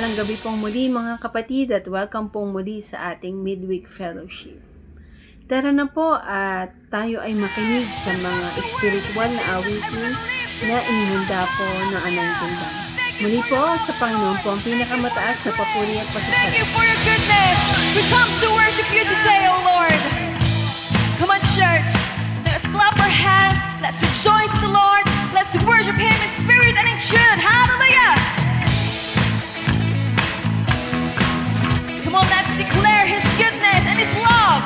Mapagpalang gabi pong muli mga kapatid at welcome pong muli sa ating midweek fellowship. Tara na po at tayo ay makinig sa mga spiritual na awitin na inihanda po ng Anointing Band. Muli po sa Panginoon po ang pinakamataas na papuri at Thank you pasasalamat. for your goodness. We come to worship you today, O Lord. Come on, church. Let us clap our hands. Let's rejoice the Lord. Let's worship Him in spirit and in truth. Hallelujah. Come on, let's declare His goodness and His love.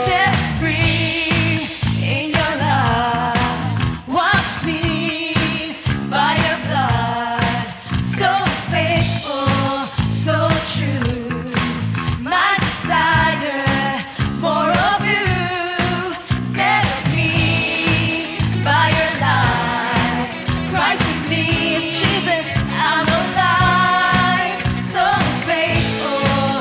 Set free in your love. Wash me by your blood. So faithful, so true. My desire, more of you. Take me by your light. Christ in me is Jesus. I'm alive. So faithful,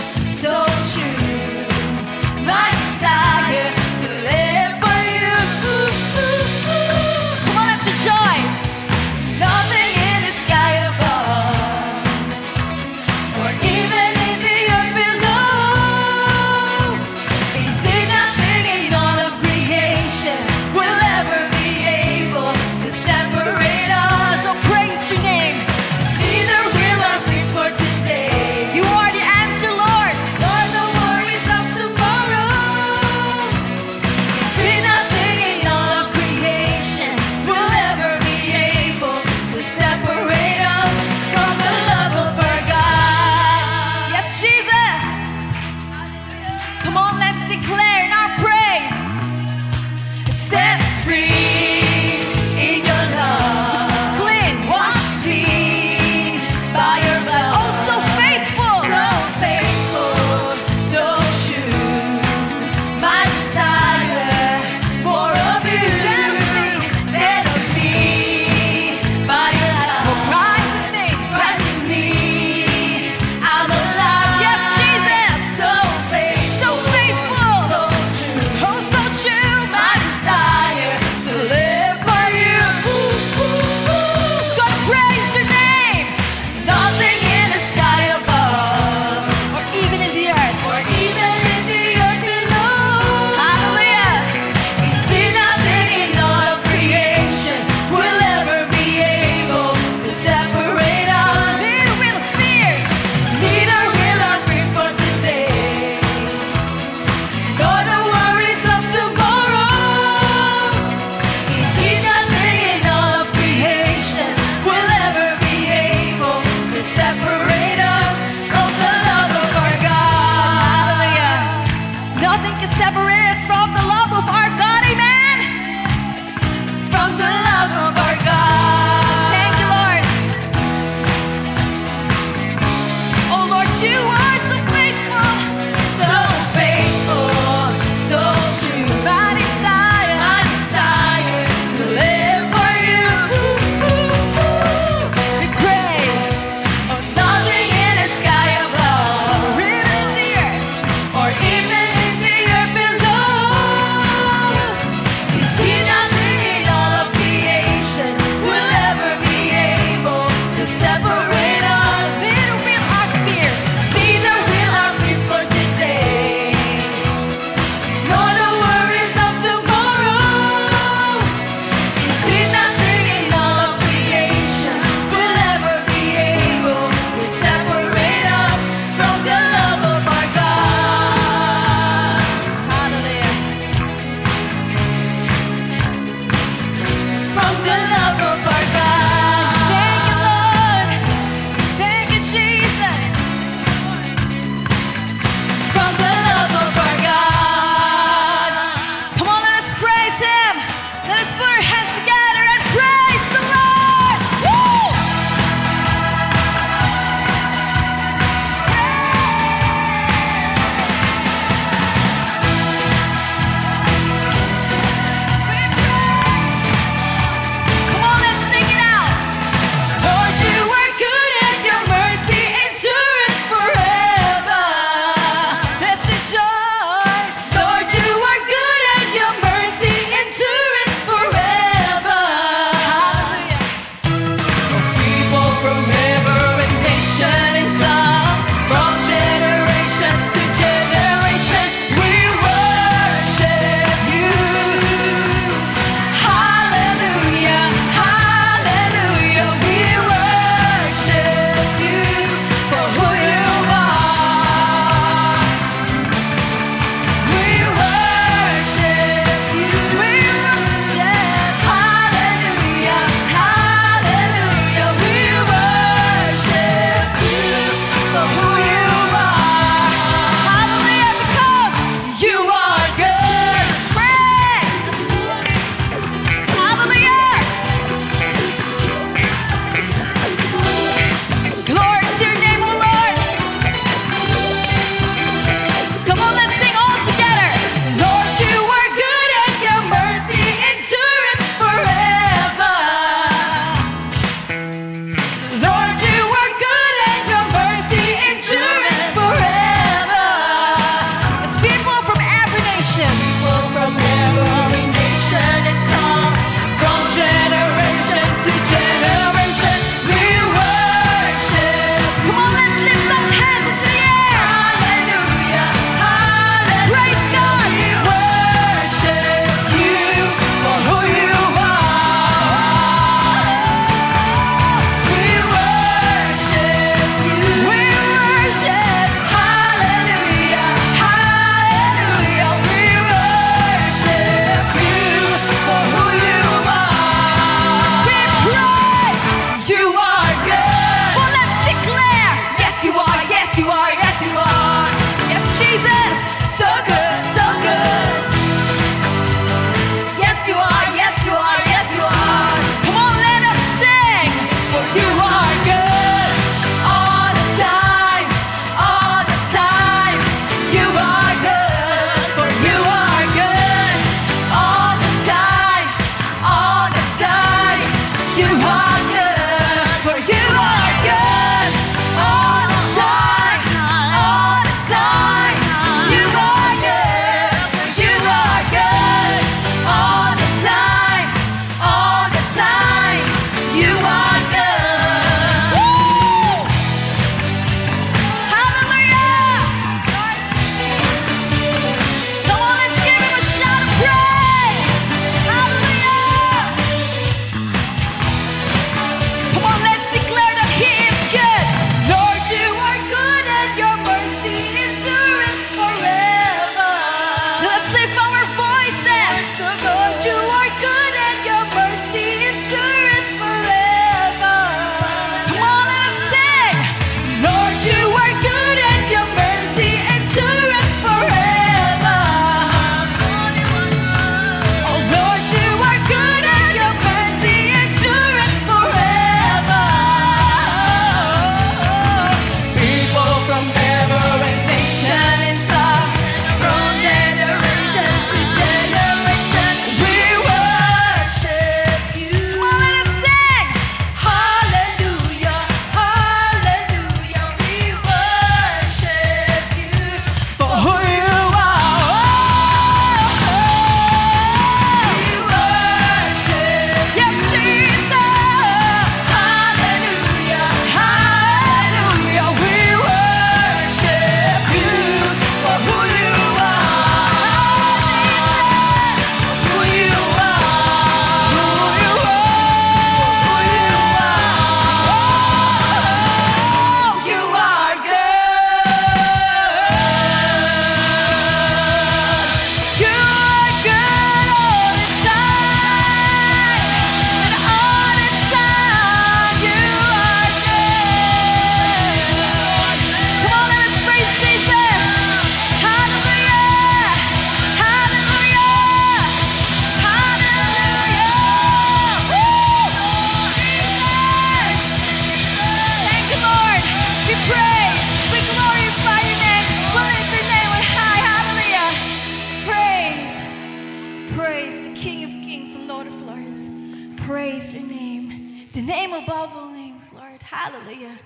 name above all names, Lord. Hallelujah.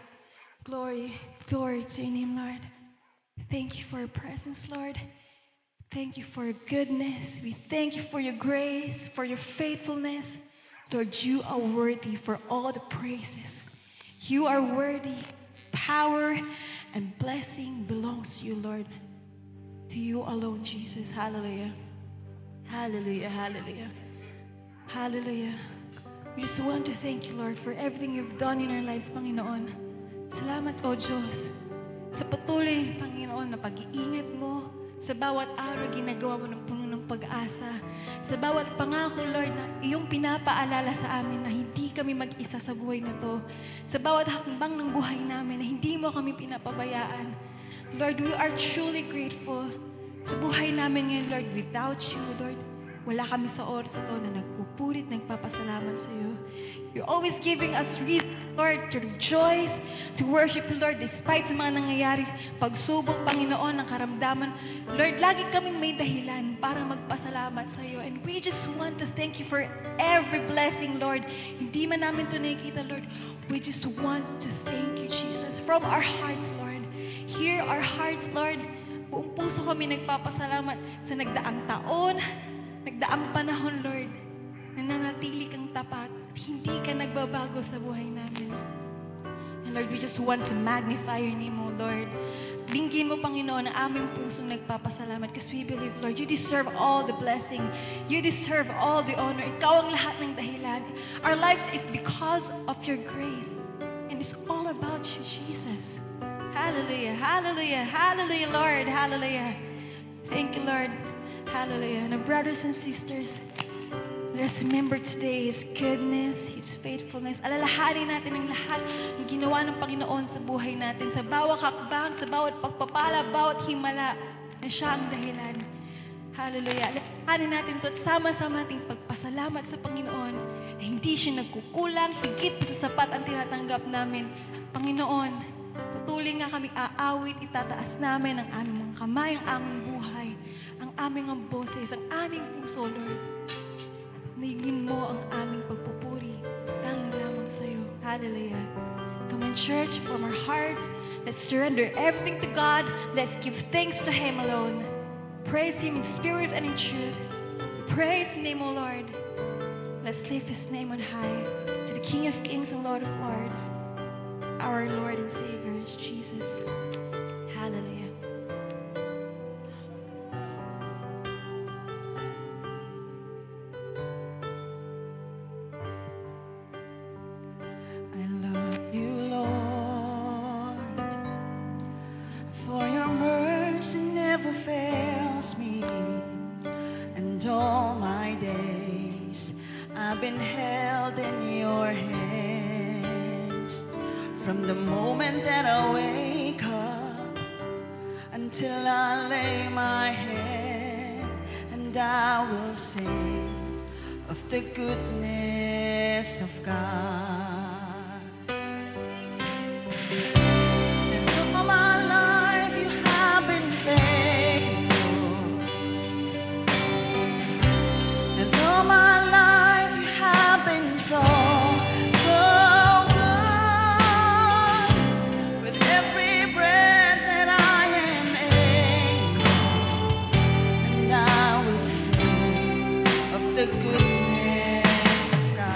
Glory, glory to your name, Lord. Thank you for your presence, Lord. Thank you for your goodness. We thank you for your grace, for your faithfulness. Lord, you are worthy for all the praises. You are worthy. Power and blessing belongs to you, Lord. To you alone, Jesus. Hallelujah. Hallelujah, hallelujah. Hallelujah. We just want to thank you, Lord, for everything you've done in our lives, Panginoon. Salamat, O Diyos, sa patuloy, Panginoon, na pag-iingat mo, sa bawat araw ginagawa mo ng puno ng pag-asa, sa bawat pangako, Lord, na iyong pinapaalala sa amin na hindi kami mag-isa sa buhay na to, sa bawat hakbang ng buhay namin na hindi mo kami pinapabayaan. Lord, we are truly grateful sa buhay namin ngayon, Lord. Without you, Lord, wala kami sa oras ito na nagpupurit, nagpapasalamat sa iyo. You're always giving us reason, Lord, to rejoice, to worship you, Lord, despite sa mga nangyayari, pagsubok, Panginoon, ng karamdaman. Lord, lagi kaming may dahilan para magpasalamat sa iyo. And we just want to thank you for every blessing, Lord. Hindi man namin ito nakikita, Lord. We just want to thank you, Jesus, from our hearts, Lord. Hear our hearts, Lord. Buong puso kami nagpapasalamat sa nagdaang taon, nagdaang panahon, Lord, na nanatili kang tapat at hindi ka nagbabago sa buhay namin. And Lord, we just want to magnify your name, O Lord. Dinggin mo, Panginoon, ang aming pusong nagpapasalamat because we believe, Lord, you deserve all the blessing. You deserve all the honor. Ikaw ang lahat ng dahilan. Our lives is because of your grace. And it's all about you, Jesus. Hallelujah, hallelujah, hallelujah, Lord, hallelujah. Thank you, Lord. Hallelujah. Now, brothers and sisters, let us remember today His goodness, His faithfulness. Alalahanin natin ang lahat ng ginawa ng Panginoon sa buhay natin, sa bawat hakbang, sa bawat pagpapala, bawat himala, na siya ang dahilan. Hallelujah. Alalahanin natin ito at sama-sama nating pagpasalamat sa Panginoon na hindi siya nagkukulang, higit pa sa sapat ang tinatanggap namin. Panginoon, patuloy nga kami aawit, itataas namin ang aming mga kamay, ang aming buhay, ang aming ang boses, ang aming puso, Lord. Nigin mo ang aming pagpupuri, tanging lamang sa iyo. Hallelujah. Come on, church, from our hearts, let's surrender everything to God. Let's give thanks to Him alone. Praise Him in spirit and in truth. Praise His name, O Lord. Let's lift His name on high to the King of Kings and Lord of Lords, our Lord and Savior, Jesus. Hallelujah. I love you, Lord, for your mercy never fails me, and all my days I've been held in your hands. From the moment that I wake up until I lay my head, and I will sing of the goodness of God. And all my life you have been faithful, and all my life you have been so good. With every breath that I am able, and I will sing of the goodness of God.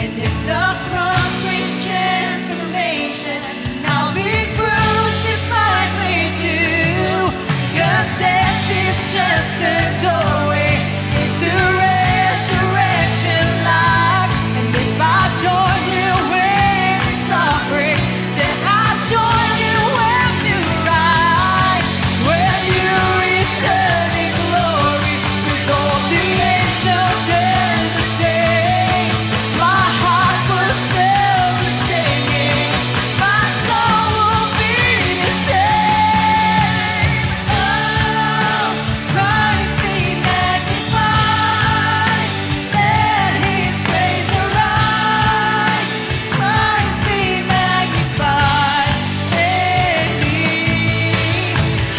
And if the cross brings transformation, I'll be crucified with you. 'Cause death is just a doorway into resurrection life. And if I join you in suffering, then I join you when you rise. When you return in glory with all the angels and the saints, my heart will still be singing, my soul will be the same. Oh, Christ be magnified, let His praise arise. Christ be magnified in me.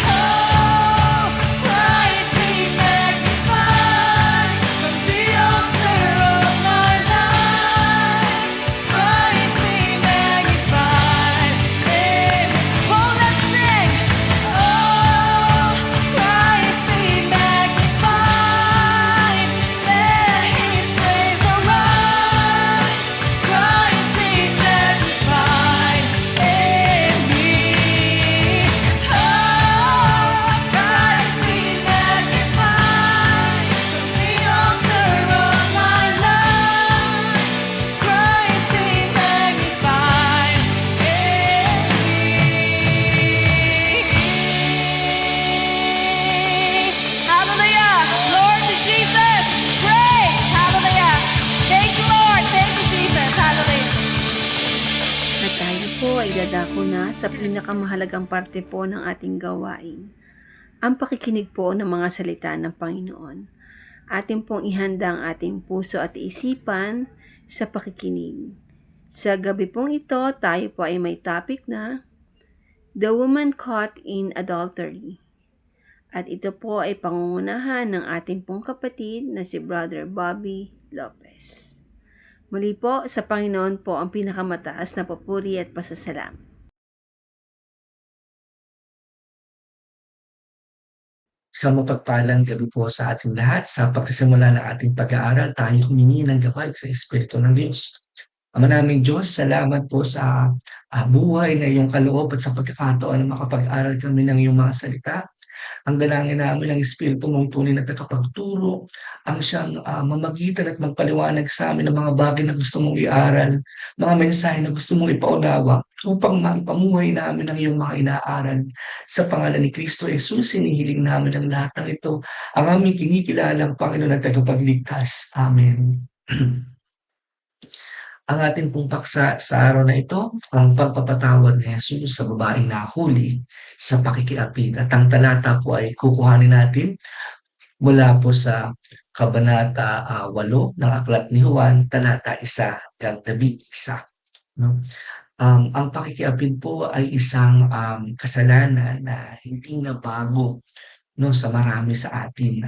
Oh, Christ be magnified from the altar of my life. Christ be magnified in me. Oh, let's sing. Oh, Christ be magnified, let His praise arise. Christ be magnified in me. Oh, Christ be magnified from the altar of my life. Christ be magnified in me. Hallelujah. Lord to Jesus. Praise. Hallelujah. Thank you, Lord. Thank you, Jesus. Hallelujah. At tayo po ay dadako na sa pinakamahalagang parte po ng ating gawain. Ang pakikinig po ng mga salita ng Panginoon. Atin pong ihanda ang ating puso at isipan sa pakikinig. Sa gabi pong ito, tayo po ay may topic na The Woman Caught in Adultery. At ito po ay pangungunahan ng ating pong kapatid na si Brother Bobby Lopez. Muli po, sa Panginoon po ang pinakamataas na papuri at pasasalamat. Sa mapagpalang gabi po sa ating lahat, sa pagsisimula ng ating pag-aaral, tayo humingi ng gabay sa Espiritu ng Diyos. Ama naming Diyos, salamat po sa buhay na iyong kaloob at sa pagkakataon na makapag-aral kami ng iyong mga salita. Ang dalangin namin ng Espiritu mong tunay na tagapagturo, ang siyang mamagitan at magpaliwanag sa amin ng mga bagay na gusto mong iaral, mga mensahe na gusto mong ipaunawa, upang maipamuhay namin ang iyong mga inaaral. Sa pangalan ni Kristo Jesus, hinihiling namin ang lahat ng ito, ang aming kinikilalang Panginoon at tagapagligtas. Amen. Ang ating pong paksa sa araw na ito, ang pagpapatawad ni Jesus sa babaeng nahuli sa pakikiapid. At ang talata po ay kukuhanin natin mula po sa Kabanata 8 ng Aklat ni Juan, talata 1 hanggang 11. No? Ang pakikiapid po ay isang kasalanan na hindi na bago, no, sa marami sa atin.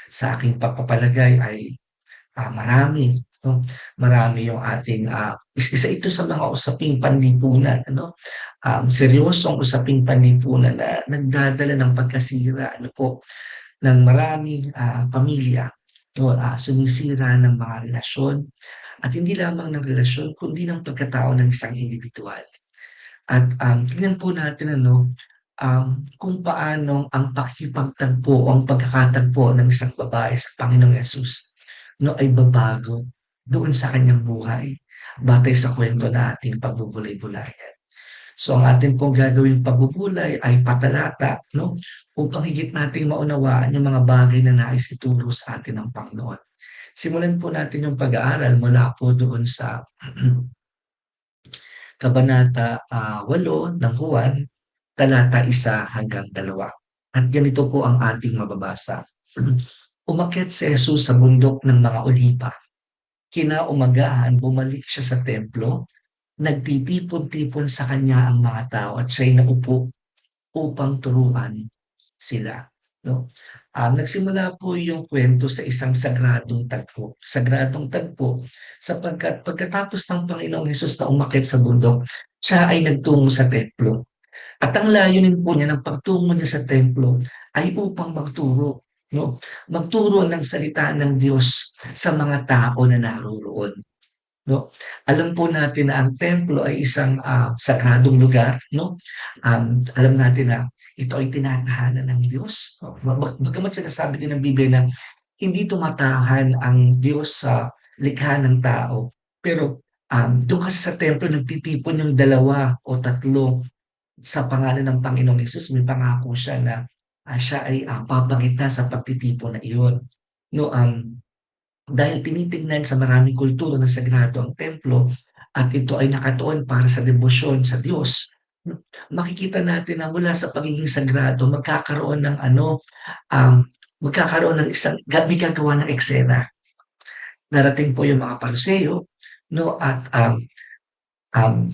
Sa aking pagpapalagay ay marami. No? Marami yung ating isa ito sa mga usaping panlipunan, ano? Seryosong usaping panlipunan na nagdadala ng pagkasira, ano po, ng maraming pamilya, no? Sumisira ng mga relasyon, at hindi lamang ng relasyon kundi ng pagkatao ng isang individual. At tingnan po natin kung paano ang pakikipagtagpo o ang pagkakatagpo ng isang babae sa Panginoong Yesus, no, ay babago doon sa kanyang buhay batay sa kwento na ating pagbubulay-bulayan. So ang ating pong gagawing pagbubulay ay patalata, no, upang higit nating maunawaan yung mga bagay na nais ituro sa atin ng Panginoon. Simulan po natin yung pag-aaral mula po doon sa Kabanata 8 ng Juan, talata 1 hanggang 2. At ganito po ang ating mababasa. Umakyat si Jesus sa bundok ng mga Oliba. Kinaumagahan, bumalik siya sa templo. Nagtitipon-tipon sa kanya ang mga tao at siya'y naupo upang turuan sila. No? Nagsimula po yung kwento sa isang sagradong tagpo. Sagradong tagpo sapagkat pagkatapos ng Panginoong Hesus na umakyat sa bundok, siya ay nagtungo sa templo. At ang layunin po niya ng pagtungo niya sa templo ay upang magturo. No? Magturo ng salita ng Diyos sa mga tao na naroroon. no? Alam po natin na ang templo ay isang, sagradong lugar, no? Alam natin na ito ay tinatahanan ng Diyos, no? Bagamat sinasabi din ng Biblia na hindi tumatahan ang Diyos sa likha ng tao, pero, dun kasi sa templo nagtitipon yung 2 o 3 sa pangalan ng Panginoong Hesus. May pangako siya na, siya ay, papagitan sa pagtitipon na iyon, no? Dahil tinitingnan sa maraming kultura na sagrado ang templo at ito ay nakatuon para sa debosyon sa Diyos, makikita natin na mula sa pagiging sagrado magkakaroon ng isang gagawa ng eksena. Darating po yung mga Pariseo, no, at, um,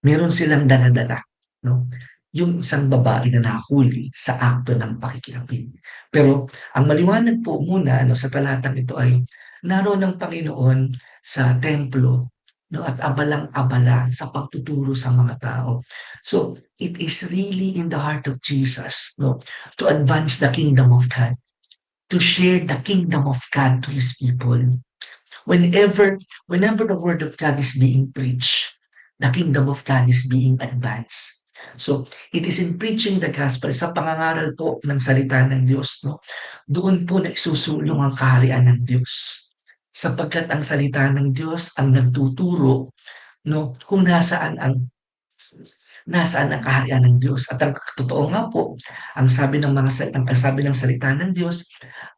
meron silang dala-dala, no, yung isang babae na nahuli sa akto ng pakikiapid. Pero ang maliwanag po muna, ano, sa talatang ito ay naroon ang Panginoon sa templo, no, at abalang-abala sa pagtuturo sa mga tao. So, it is really in the heart of Jesus, no, to advance the kingdom of God, to share the kingdom of God to His people. Whenever the word of God is being preached, the kingdom of God is being advanced. So, it is in preaching the gospel, sa pangangaral po ng salita ng Diyos, no? Doon po naisusulong ang kaharian ng Diyos. Sapagkat ang salita ng Diyos ang nagtuturo, no, kung nasaan ang kaharian ng Diyos. At ang totoo nga po, ang sabi ng salita ng Diyos,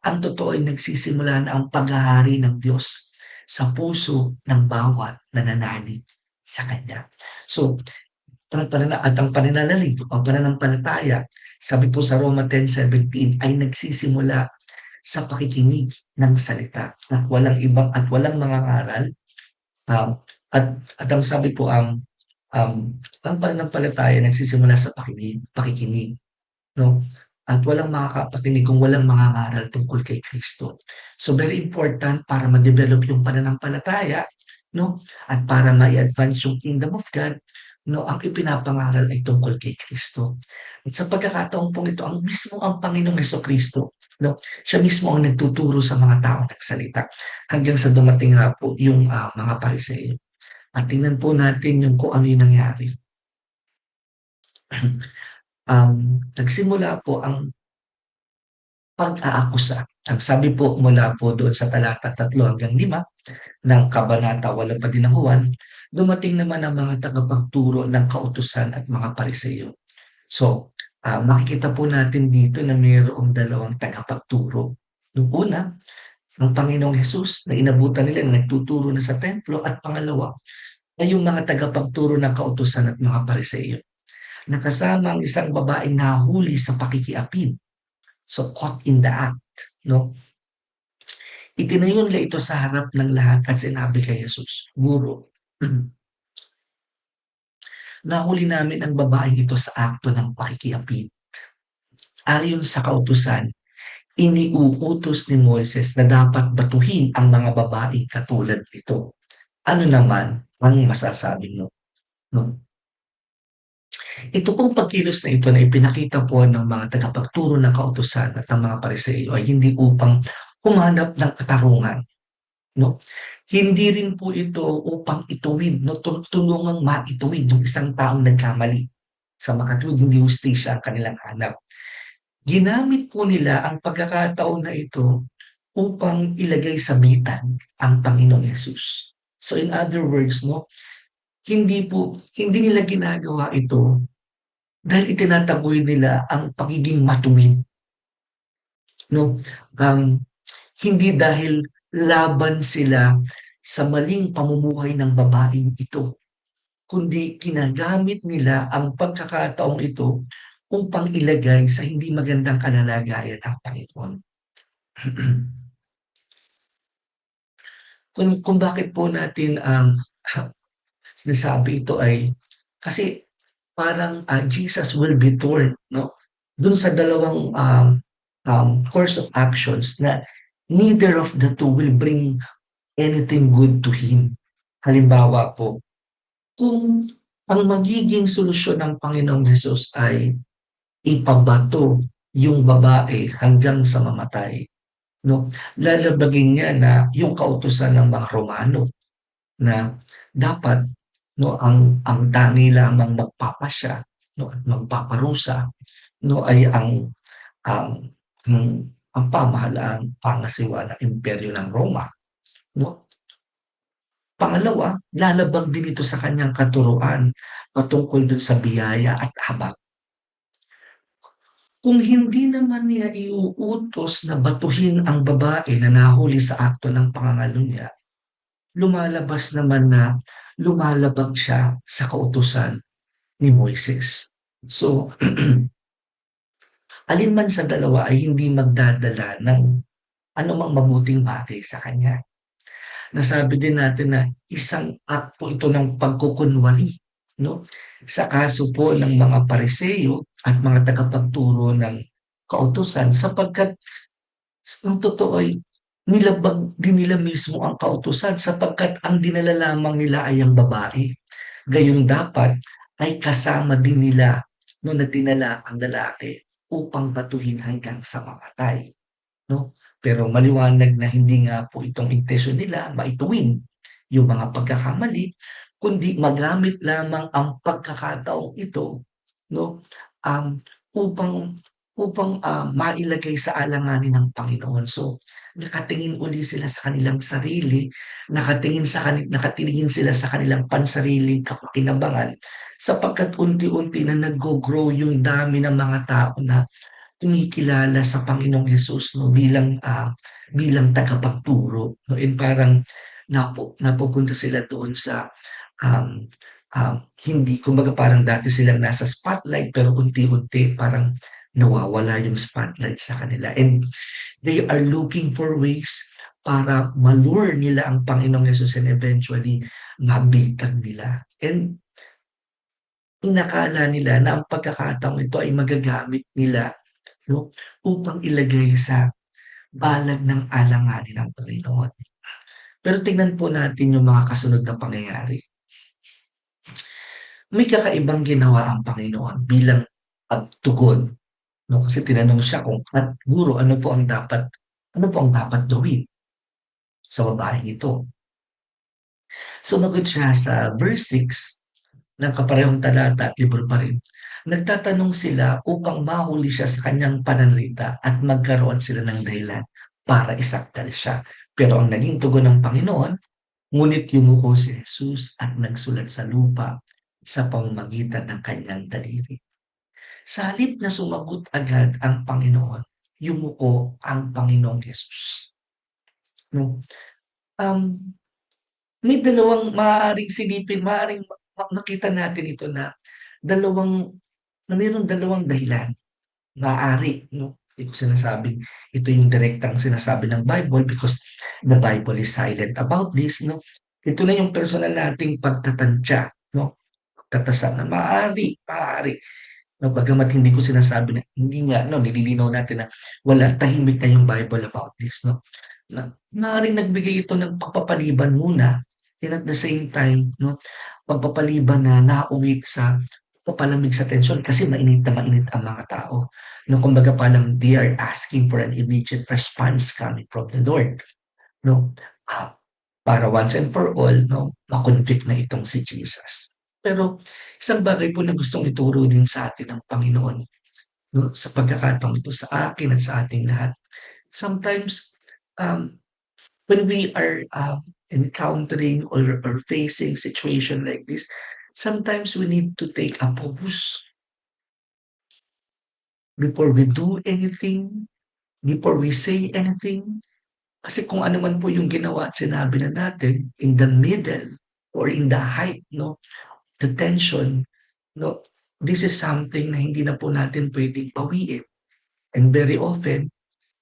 ang totoo ay nagsisimula na ang paghahari ng Diyos sa puso ng bawat nananalig sa Kanya. So, ang paninalalig o pananampalataya, sabi po sa Roma 10:17, ay nagsisimula sa pakikinig ng salita at walang mangangaral. At ang sabi po, ang pananampalataya nagsisimula sa pakikinig, no? At walang makakapakinig kung walang mangangaral tungkol kay Kristo. So very important para ma-develop yung pananampalataya, no? At para ma-advance yung kingdom of God, no, ang ipinapangaral ay tungkol kay Kristo. At sa pagkakataon pong ito, ang Panginoong Hesukristo, no, siya mismo ang nagtuturo sa mga tao nagsalita hanggang sa dumating nga po yung mga Pariseo. At tingnan po natin kung ano yung nangyari. Nagsimula po ang pag-aakusa. Ang sabi po mula po doon sa talata 3-5 ng Kabanata 8 pa din ng Juan, dumating naman ang mga tagapagturo ng kautusan at mga Pariseo. So, makikita po natin dito na mayroong 2 tagapagturo. Nung una, ang Panginoong Hesus na inabutan nila na nagtuturo na sa templo, at pangalawa ay yung mga tagapagturo ng kautusan at mga Pariseo. Nakasama ang isang babaeng nahuli sa pakikiapid. So, caught in the act, no? Itinayo nila ito sa harap ng lahat at sinabi kay Jesus, "Guro, nahuli namin ang babaeng ito sa akto ng pakikiapid. Ayon sa kautusan, iniuutos ni Moises na dapat batuhin ang mga babaeng katulad nito. Ano naman ang masasabi mo?" No? Ito pong pagkilos na ito na ipinakita po ng mga tagapagturo ng kautusan at ng mga Pariseo ay hindi upang humanap ng katarungan, no? Hindi rin po ito upang ituwid, no, tulungang maituwid yung isang taong nagkamali sa makatuwid, hindi hustisya ang kanilang hanap. Ginamit po nila ang pagkakataon na ito upang ilagay sa bitan ang Panginoong Hesus. So in other words, no, hindi nila ginagawa ito dahil itinataboy nila ang pagiging matuwid, no? Hindi dahil laban sila sa maling pamumuhay ng babaeng ito, kundi ginagamit nila ang pagkakataong ito upang ilagay sa hindi magandang kalalagayan ang Panginoon. Kung bakit po natin sinasabi ito ay kasi parang Jesus will be torn, no? Dun sa dalawang course of actions na neither of the two will bring anything good to him. Halimbawa po, kung ang magiging solusyon ng Panginoong Hesus ay ipabato yung babae hanggang sa mamatay, no? Lalabagin niya na yung kautusan ng mga Romano. na dapat, 'no, ang tanging lamang magpapasya, 'no, at magpaparusa, 'no, ay ang ang pamahalaang pangasiwa ng imperyo ng Roma, 'no. Pangalawa, lalabag din ito sa kanyang katuruan patungkol dun sa biyaya at habag. Kung hindi naman niya iuutos na batuhin ang babae na nahuli sa akto ng pangangalunya, lumalabas naman na lumalabag siya sa kautusan ni Moises. So, alin man sa dalawa ay hindi magdadala ng anumang mabuting bagay sa kanya. Nasabi din natin na isang akto ito ng pagkukunwari, 'no, sa kaso po ng mga Pariseo at mga tagapagturo ng kautusan sapagkat ang totoo ay nilabag din nila mismo ang kautusan sapagkat ang dinala lamang nila ay ang babae. Gayong dapat ay kasama din nila 'no, na dinala ang lalaki upang batuhin hanggang sa mamatay. 'No? Pero maliwanag na hindi nga po itong intensyon nila maituwid yung mga pagkakamali, kundi magamit lamang ang pagkakataong ito, 'no, upang mailagay sa alanganin ng Panginoon. So, nakatingin uli sila sa kanilang sarili, nakatingin sila sa kanilang pansariling kapakinabangan sapagkat unti-unti na naggo-grow yung dami ng mga tao na kumikilala sa Panginoong Hesus 'no, bilang tagapagturo 'no, and parang napupunta sila doon sa, um, hindi kumbaga parang dati silang nasa spotlight pero unti-unti parang nawawala yung spotlight sa kanila and they are looking for ways para nila ang Panginoong Hesus and eventually mabitag nila. And inakala nila na ang pagkakataong ito ay magagamit nila 'no, upang ilagay sa balag ng alanganin ng Panginoon. Pero tingnan po natin yung mga kasunod na pangyayari. May kakaibang ginawa ang Panginoon bilang pagtugon 'no, kasi tinanong siya kung, "At guro, ano po ang dapat gawin sa babaeng ito?" Sumagot siya sa verse 6 ng kaparehong talata at libro pa rin. Nagtatanong sila upang mahuli siya sa kanyang pananalita at magkaroon sila ng dahilan para isakdal siya. Pero ang naging tugon ng Panginoon, ngunit yumuko si Jesus at nagsulat sa lupa sa pamamagitan ng kanyang daliri. Sa halip na sumagot agad ang Panginoon, yumuko ang Panginoong Jesus. No? Um, May dalawang maaaring silipin, maaaring makita natin ito na dalawang mayroong dalawang dahilan. Maaari 'no, hindi ko sinasabing ito yung direktang sinasabi ng Bible because the Bible is silent about this 'no. Ito na yung personal nating pagtatantya 'no, pagtatasa na maaari 'no, bagamat hindi ko sinasabi na hindi nga 'no, nililinaw natin na tahimik na yung Bible about this 'no. Na maaaring nagbigay ito ng pagpapaliban muna and at the same time 'no, pagpapaliban na nauwi sa papalamig sa tensyon kasi mainit na mainit ang mga tao 'no. Kumbaga parang they are asking for an immediate response coming from the Lord 'no, ah, para once and for all 'no, ma-convict na itong si Jesus. Pero isang bagay po na gustong ituro din sa atin ng Panginoon 'no, sa pagkakataong ito sa akin at sa ating lahat. Sometimes, um, when we are, encountering or facing situation like this, sometimes we need to take a pause before we do anything, before we say anything. Kasi kung ano man po yung ginawa at sinabi na natin in the middle or in the height 'no, the tension 'no, this is something na hindi na po natin puwedeng bawiin. And very often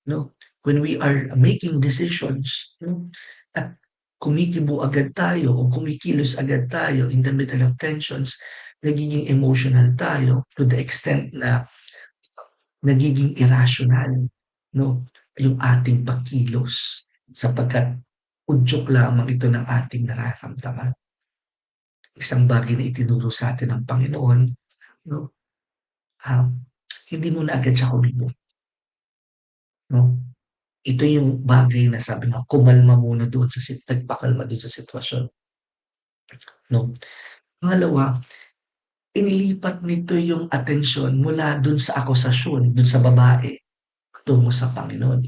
'no, when we are making decisions 'no, at kumikibo agad tayo o kumikilos agad tayo in the middle of tensions, nagiging emotional tayo to the extent na nagiging irrational 'no, yung ating pagkilos sapagkat udyok lamang ito ng ating nararamdaman. Isang bagay na itinuro sa atin ng Panginoon 'no, um, hindi muna agad siya kumibo 'no. Ito yung bagay na sabi nga, kumalma muna doon nagpakalma dun sa sitwasyon. no? Pangalawa, inilipat nito yung atensyon mula dun sa akusasyon, dun sa babae, tungo sa Panginoon.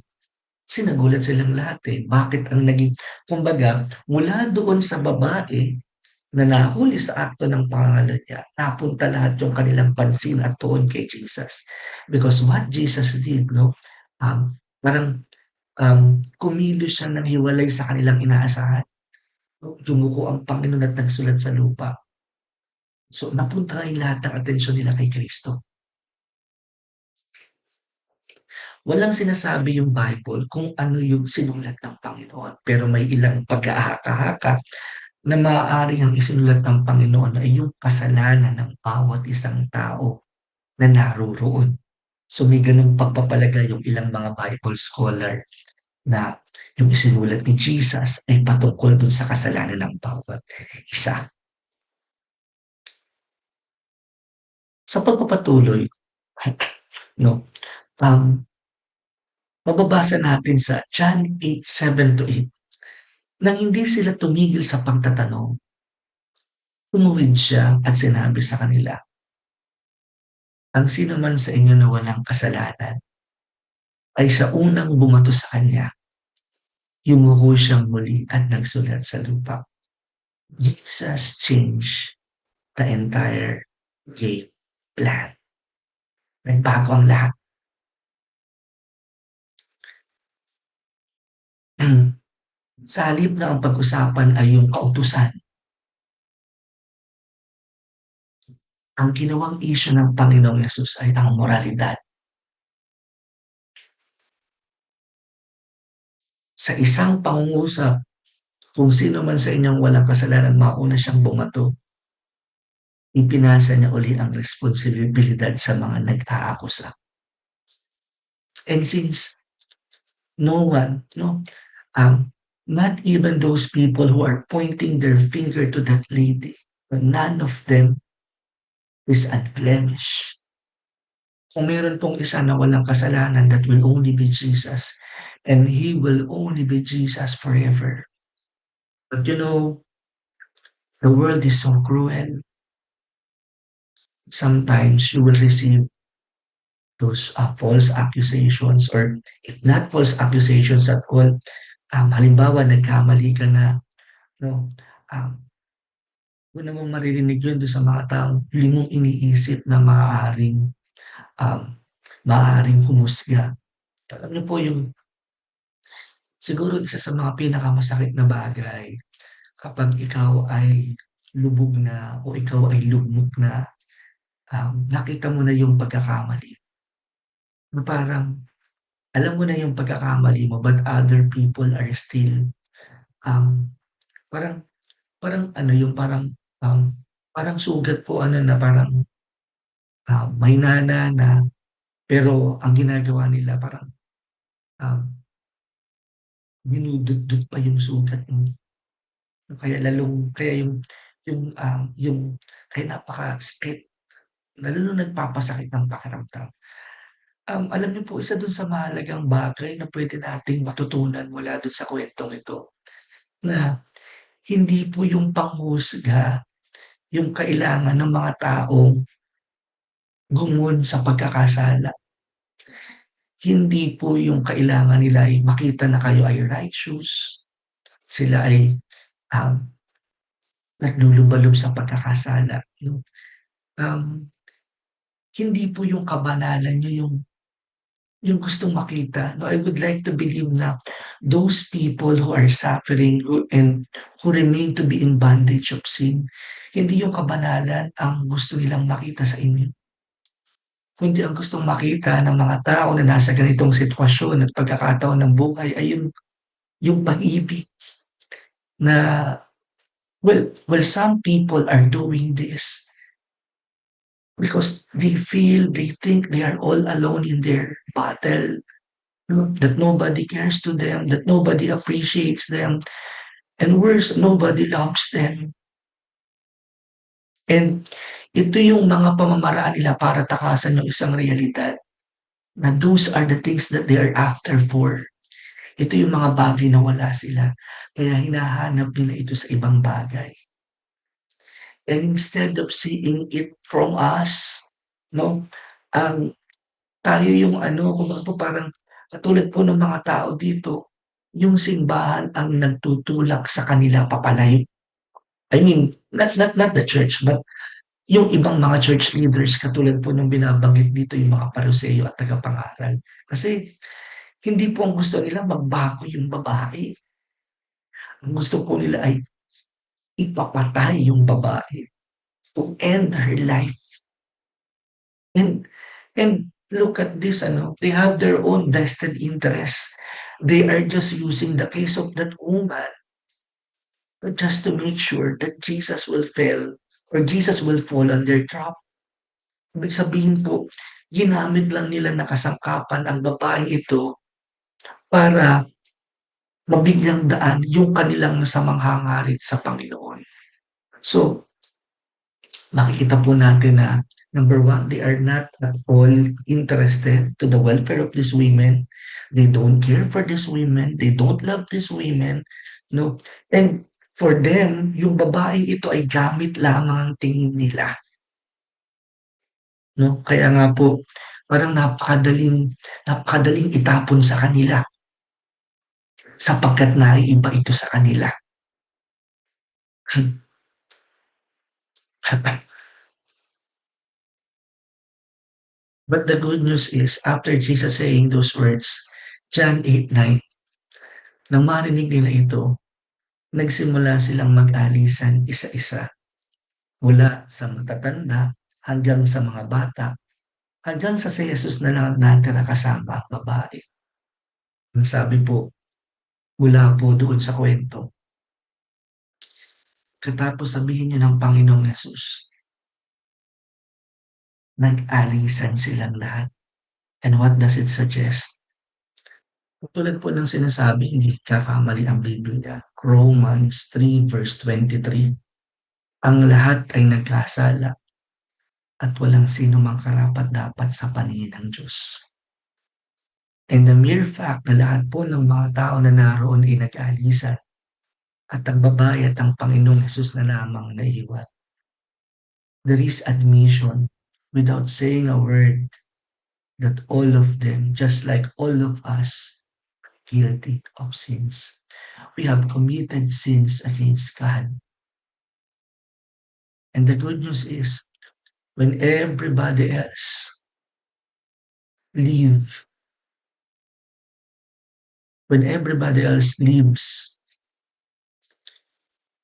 Sinagulat silang lahat, eh. Bakit ang naging kumbaga mula doon sa babae na nahuli sa akto ng pangangalan niya, napunta lahat yung kanilang pansin at tuon kay Jesus. Because what Jesus did, no, parang, kumilos siya ng hiwalay sa kanilang inaasahan. No? Yumuko ang Panginoon at nagsulat sa lupa. So, napunta yung lahat ng atensyon nila kay Kristo. Walang sinasabi yung Bible kung ano yung sinulat ng Panginoon. Pero may ilang pag-aahaka-haka na maaaring ang isinulat ng Panginoon ay yung kasalanan ng bawat isang tao na naroroon. So may ganung pagpapalagay yung ilang mga Bible scholar na yung isinulat ni Jesus ay patungkol dun sa kasalanan ng bawat isa. Sa pagpapatuloy, no, mababasa natin sa John 8:7-8, nang hindi sila tumigil sa pagtatanong, tumuwid siya at sinabi sa kanila, ang sino man sa inyo na walang kasalanan ay siya unang bumato sa kanya. Yumuko siyang muli at nagsulat sa lupa. Jesus changed the entire game plan. Nagbago ang lahat. Sa halip na ang pag-usapan ay yung kautusan, ang ginawang issue ng Panginoong Yesus ay ang moralidad. Sa isang pangungusap, kung sino man sa inyong walang kasalanan, mauna siyang bumato. Ipinasa niya uli ang responsibilidad sa mga nag-aakusa. And since no one, no, not even those people who are pointing their finger to that lady, but none of them is unblemished. Kung meron pong isa na walang kasalanan, that will only be Jesus. And He will only be Jesus forever. But you know, the world is so cruel. Sometimes you will receive those false accusations, or if not false accusations at all, halimbawa nagkamali ka na, no, una mong maririnig yun doon sa mga taong hindi mong iniisip na maaaring humusga. Alam niyo po yung siguro isa sa mga pinakamasakit na bagay kapag ikaw ay lubog na o ikaw ay lugmok na, nakita mo na yung pagkakamali. Na parang alam mo na yung pagkakamali mo but other people are still, parang parang ano yung parang sugat po ano na parang, may nana na pero ang ginagawa nila parang, dinududot pa yung sugat mo. Kaya lalong kaya yung kaya napakasakit, lalo nung nagpapasakit ng pakiramdam. Alam niyo po isa dun sa mahalagang bagay na puwede nating matutunan mula dun sa kuwentong ito, na hindi po yung panghusga yung kailangan ng mga taong gumon sa pagkakasala. Hindi po yung kailangan nila ay makita na kayo ay righteous, sila ay, naglulubalob sa pagkakasala, no? Hindi po yung kabanalan niyo yung gustong makita, no? I would like to believe na those people who are suffering who remain to be in bondage of sin, hindi yung kabanalan ang gusto nilang makita sa inyo. Kundi ang gustong makita ng mga tao na nasa ganitong sitwasyon at pagkakataon ng buhay ay yung pag-ibig na well, some people are doing this because they think they are all alone in their battle, no? That nobody cares to them, that nobody appreciates them, and worse, nobody loves them. And ito yung mga pamamaraan nila para takasan yung isang realidad na those are the things that they are after for. Ito yung mga bagay na wala sila, kaya hinahanap nila ito sa ibang bagay. And instead of seeing it from us, no, ang tayo yung ano, kumbaga po parang katulad po ng mga tao dito, yung simbahan ang nagtutulak sa kanila papalayo. I mean, not the church, but yung ibang mga church leaders katulad po nung binabanggit dito yung mga Pariseo at tagapangaral. Kasi hindi po ang gusto nila magbago yung babae. Ang gusto po nila ay ipapatay yung babae to end her life. And and look at this, ano, they have their own vested interests. They are just using the case of that woman just to make sure that Jesus will fail or Jesus will fall on their trap. Ibig sabihin po, ginamit lang nila na kasangkapan ang babaeng ito para mabigyang daan yung kanilang masamang hangarit sa Panginoon. So, makikita po natin na number one, they are not at all interested to the welfare of these women. They don't care for these women. They don't love these women. No? And for them, yung babaeng ito ay gamit lamang ang tingin nila. No? Kaya nga po, parang napakadaling itapon sa kanila sapagkat naiiba ito sa kanila. But the good news is, after Jesus saying those words, John 8:9, nang marinig nila ito, nagsimula silang mag-alisan isa-isa, mula sa matatanda hanggang sa mga bata, hanggang sa si Jesus na lang ang natira kasama ang babae. Ang sabi po, mula po doon sa kwento, katapos sabihin niyo ng Panginoong Yesus, nag-alisan silang lahat. And what does it suggest? Tulad po ng sinasabi, hindi kakamali ang Biblia. Romans 3 verse 23. Ang lahat ay nagkasala at walang sino mang karapat-dapat sa paningin ng Diyos. And the mere fact na lahat po ng mga tao na naroon ay nag-alisan at ang babae at ang Panginoong Hesus na lamang naiwan. There is admission without saying a word that all of them, just like all of us, guilty of sins. We have committed sins against God. And the good news is, when everybody else leaves,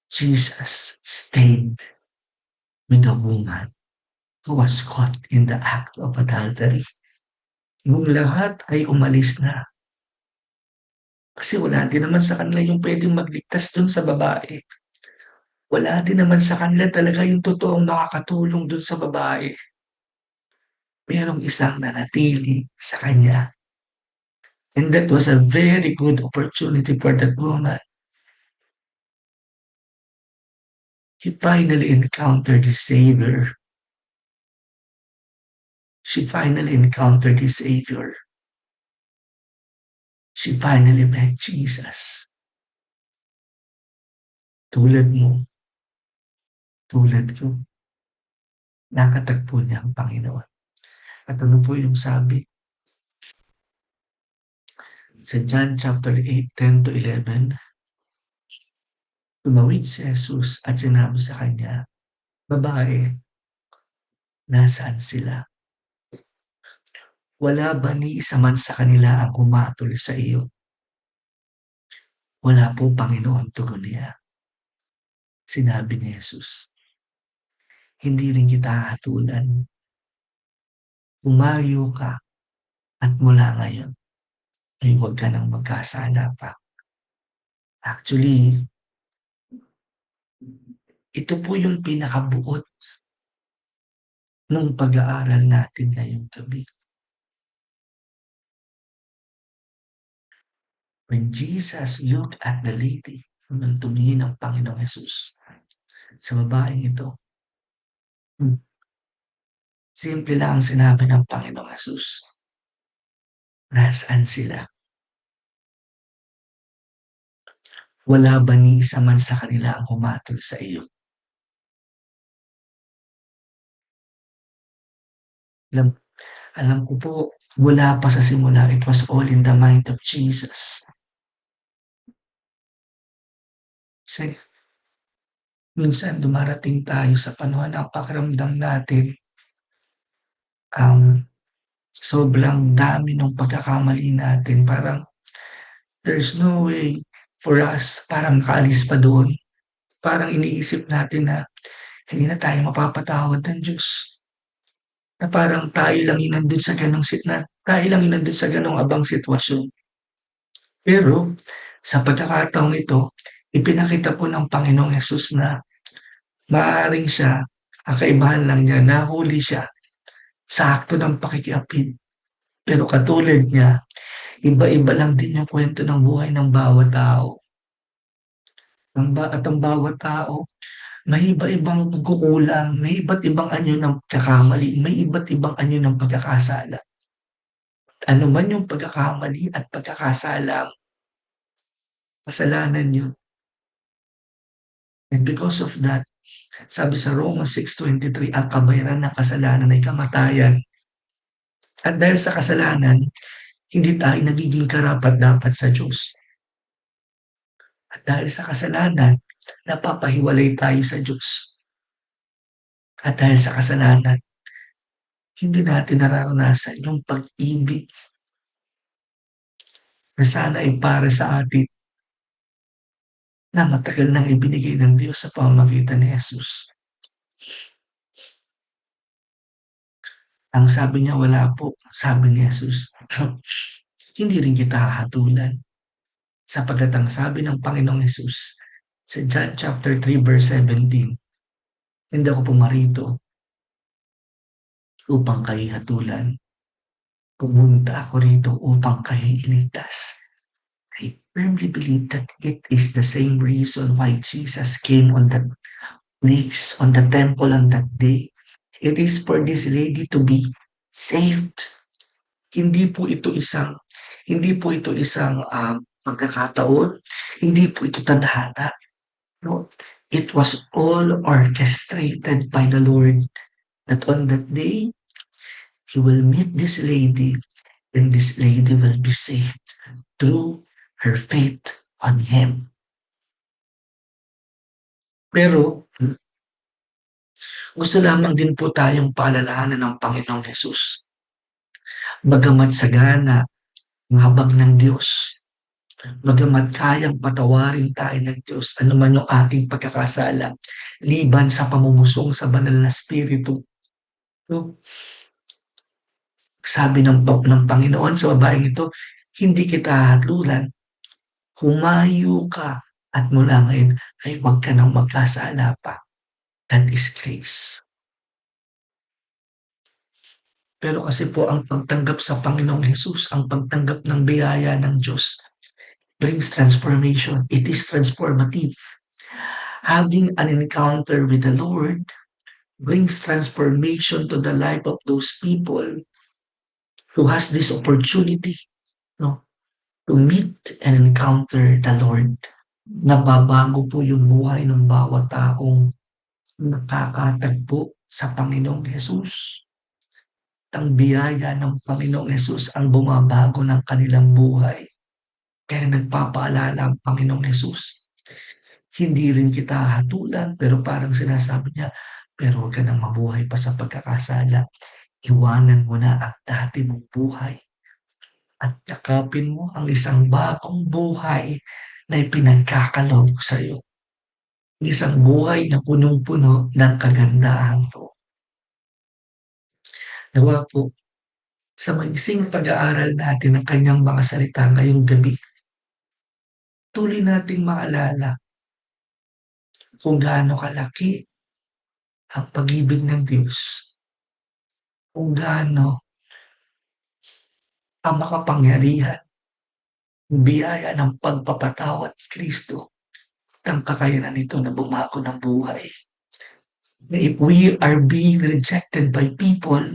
Jesus stayed with the woman who was caught in the act of adultery. Nung lahat ay umalis na, kasi wala din naman sa kanila yung pwedeng magligtas dun sa babae. Wala din naman sa kanila talaga yung totoong makakatulong dun sa babae. Merong isang nanatili sa kanya. And that was a very good opportunity for that woman. He finally encountered his Savior. She finally encountered his Savior. She finally met Jesus. Tulad mo, tulad ko, nakatagpo niya ang Panginoon. At ano po yung sabi? Sa John chapter 8, 10 to 11, tumawid si Jesus at sinabi sa kanya, babae, nasaan sila? Wala ba ni isa man sa kanila ang humatol sa iyo? Wala po, Panginoon, tugon niya. Sinabi ni Jesus, hindi rin kita hatulan. Umayo ka at mula ngayon ay huwag ka nang magkasala pa. Actually, ito po yung pinakabuot ng pag-aaral natin ngayong gabi. When Jesus looked at the lady, nung tumingin ang Panginoong Jesus sa babaeng ito, simple lang ang sinabi ng Panginoong Jesus. Nasaan sila? Wala ba ni isa man sa kanila ang humatol sa iyo? Alam alam ko po, mula pa sa simula, it was all in the mind of Jesus. Kasi minsan dumarating tayo sa panahon na pakiramdam natin, um, sobrang dami nung pagkakamali natin, parang there's no way for us parang makaalis pa doon. Parang iniisip natin na hindi na tayo mapapatawad ng Diyos, na parang tayo lang yung nandun sa tayo lang yung nandun sa gano'ng abang sitwasyon. Pero sa pagkakataong ito, ipinakita po ng Panginoong Hesus na maaaring siya, ang kaibahan lang niya, nahuli siya sa akto ng pakikiapid. Pero katulad niya, iba-iba lang din yung kwento ng buhay ng bawat tao. Ang bawat tao, may iba-ibang pagkukulang, may iba't ibang anyo ng pagkakamali, may iba't ibang anyo ng pagkakasala. Ano man yung pagkakamali at pagkakasala, kasalanan yun. And because of that, sabi sa Romans 6:23, ang kabayaran ng kasalanan ay kamatayan. At dahil sa kasalanan, hindi tayo nagiging karapat-dapat sa Diyos. At dahil sa kasalanan, napapahiwalay tayo sa Diyos. At dahil sa kasalanan, hindi natin nararanasan yung pag-ibig na sana ay para sa atin na matagal nang ibinigay ng Diyos sa pamamagitan ni Jesus. Ang sabi niya, wala po, sabi ni Jesus, hindi rin kita hahatulan. Sapagkat ang sabi ng Panginoong Jesus sa John chapter 3 verse 17, hindi ako pumarito upang kayo hatulan. Pumunta ako rito upang kayo iligtas. I firmly believe that it is the same reason why Jesus came on that place, on the temple on that day. It is for this lady to be saved. Hindi po ito isang pagkakataon, hindi po ito tadhana. No, it was all orchestrated by the Lord that on that day He will meet this lady and this lady will be saved through her faith on Him. Pero gusto lamang din po tayong paalalahanan ng Panginoong Hesus. Bagamat sagana ang habag ng Diyos, bagamat kayang patawarin tayo ng Diyos, anuman yung ating pagkakasala, liban sa pamumusong sa banal na Espiritu. So, sabi ng Panginoon sa babaeng ito, hindi kita hatlulan, humayo ka at mula ngayon ay huwag ka nang magkasala pa. That is grace. Pero kasi po ang pagtanggap sa Panginoong Hesus, ang pagtanggap ng biyaya ng Diyos, brings transformation. It is transformative. Having an encounter with the Lord brings transformation to the life of those people who has this opportunity, no, to meet and encounter the Lord. Nababago po yung buhay ng bawat taong nakakatagpo sa Panginoong Hesus. Ang biyaya ng Panginoong Hesus ang bumabago ng kanilang buhay. Kaya nagpapaalala ang Panginoong Hesus. Hindi rin kita hatulan, pero parang sinasabi niya, pero huwag ka nang mabuhay pa sa pagkakasala. Iwanan mo na ang dati mong buhay. At yakapin mo ang isang bagong buhay na ipinagkakaloob sa iyo. Isang buhay na punong-puno ng kagandahan ko. Nawa po, sa maiksing pag-aaral natin ng kanyang mga salita ngayong gabi, tuloy nating maalala kung gaano kalaki ang pag-ibig ng Diyos, kung gaano ang makapangyarihan, biyaya ng pagpapatawad ni Kristo at ang kakayanan nito na bumago ng buhay. Na if we are being rejected by people,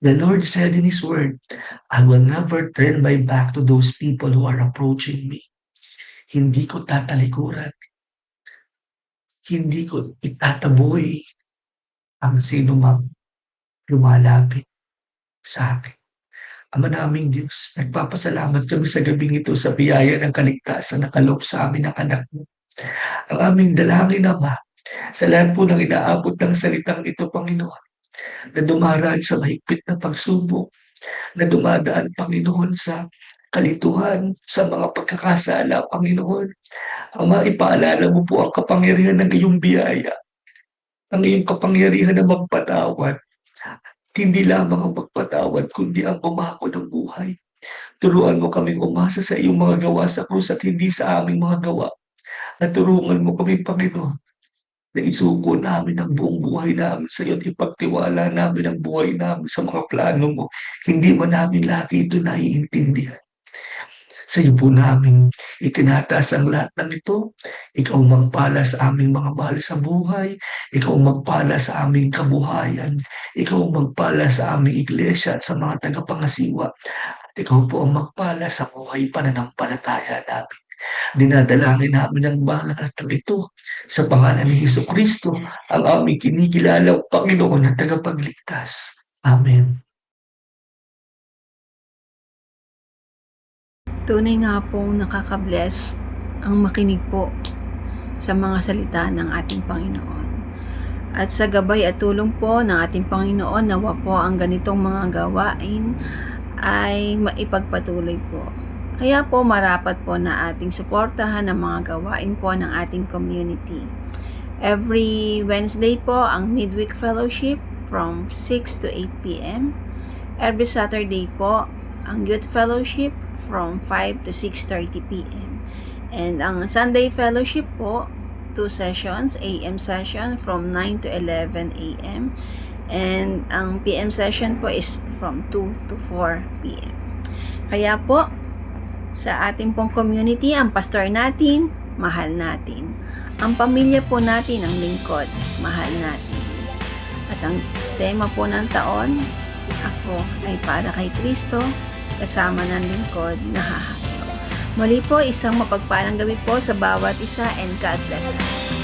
the Lord said in His Word, I will never turn my back to those people who are approaching me. Hindi ko tatalikuran. Hindi ko itataboy ang sino mang lumalapit. sa akin. Ama naming Diyos, nagpapasalamat kami sa gabing ito sa biyaya ng kaligtasan na kaloob sa amin ng anak mo. Ang aming dalangin, Ama, sa lahat po ng inaabot ng salitang ito, Panginoon, na dumaraan sa mahigpit na pagsubok, na dumadaan, Panginoon, sa kalituhan, sa mga pagkakasala, Panginoon. Ama, ipaalala mo po ang kapangyarihan ng iyong biyaya, ang iyong kapangyarihan na magpatawad. Hindi lamang ang magpatawad, kundi ang pumako ng buhay. Turuan mo kaming umasa sa iyong mga gawa sa krus at hindi sa aming mga gawa. At tulungan mo kami, Panginoon, na isuko namin ang buong buhay namin sa iyo at ipagtiwala namin ang buhay namin sa mga plano mo. Hindi man namin lagi ito naiintindihan. Sa iyo po namin itinataas ang lahat ng ito. Ikaw magpala sa aming mga mahal sa buhay. Ikaw magpala sa aming kabuhayan. Ikaw magpala sa aming iglesia at sa mga tagapangasiwa. At ikaw po ang magpala sa buhay pananampalataya namin. Dinadalangin namin ang banal ng ito sa pangalan ni Hesukristo, ang aming kinikilala, Panginoon at tagapagligtas. Amen. Tunay nga pong nakaka-bless ang makinig po sa mga salita ng ating Panginoon. At sa gabay at tulong po ng ating Panginoon, nawa po ang ganitong mga gawain ay maipagpatuloy po. Kaya po marapat po na ating suportahan ang mga gawain po ng ating community. Every Wednesday po ang Midweek Fellowship from 6 to 8 p.m. Every Saturday po ang Youth Fellowship from 5 to 6:30 p.m. And ang Sunday Fellowship po, 2 sessions, AM session from 9 to 11 a.m. And ang PM session po is from 2 to 4 p.m. Kaya po, sa ating pong community, ang pastor natin, mahal natin. Ang pamilya po natin, ang lingkod, mahal natin. At ang tema po ng taon, ako ay para kay Kristo, kasama ng lingkod na hahayo. Muli po, isang mapagpalang gabi po sa bawat isa and God bless us.